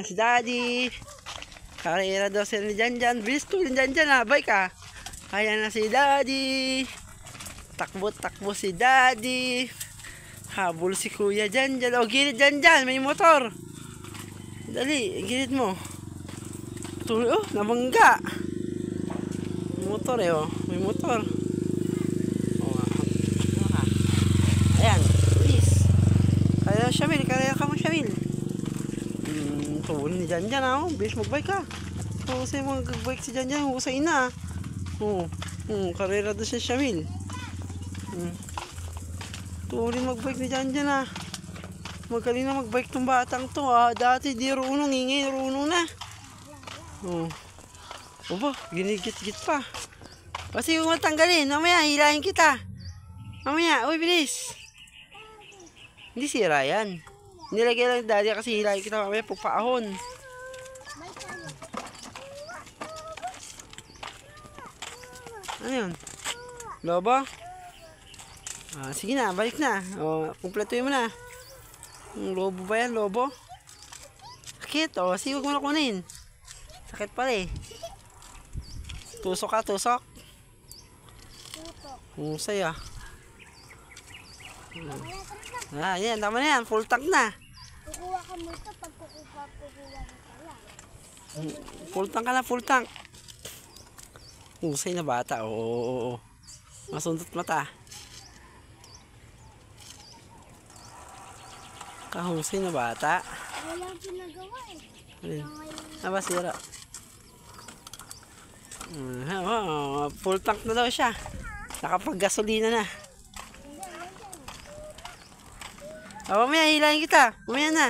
Si Daddy. Karera daw sila ni Janjan. Bilis to yung Janjan ha. Bye ka. Ayan na si Daddy. Takbo-takbo si Daddy. Habol si Kuya Janjan. O gilid Janjan. May motor. Dali. Gilid mo. Tuloy. Oh, nabangga. May motor eh. Oh. May motor. Oh. Ayan. Bilis. Karera Shamil. Karera ka mo Shamil. Tuloy ni Janjan ha. Bilis magbike ka. Husay mo magbike si Janjan. Husay na. Karera doon si Shamil. Tuloy magbike ni Janjan ha. Magaling na magbike tong batang to ha. Dati di runong, ingay runong na. Oba, ginigit-git pa. Kasi yung matanggalin, mamaya hilahin kita. Mamaya, uy bilis. Hindi sira yan. Nilagay lang Daddy kasi hilahin kita mamaya pagpaahon. Ano yun? Lobo? Sige na, balik na. Kumpletuin mo na. Lobo ba yan? Lobo? Sakit. Sige, huwag mo na kunin. Sakit pala eh. Tusok ka, tusok. Husay ah. Yan, tama na yan. Full tank na. Kukuha ka mo ito pag kukuha na pala. Full tank ka na, full tank. Husay na bata. Oo. Masundot mata. Kahusay na bata. Walang ginagawa eh. Basira. Full tank na daw siya. Nakapag-gasolina na. Mamaya hilahin kita. Mamaya na.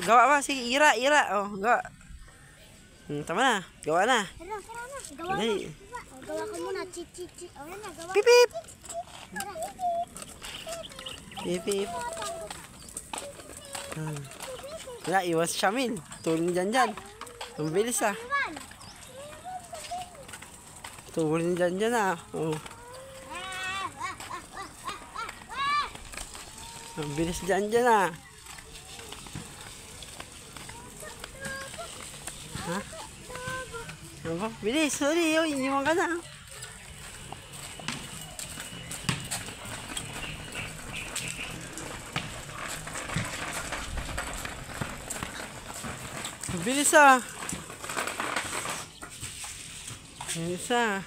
Gawa ba? Sige, ira. Gawa. Tama na. Gawa na. Tara na. Gawa na. Gawa ka muna. Chit. Ayan na, gawa. Pip. Pip. Wala, iwas Shamil. Tulong dyan. Ang bilis ah. Tulong dyan ah. Ang bilis dyan ah. Ha? Ano? Bilis, sorry. Iniwan ka na. Bilis ah. Bilis ah.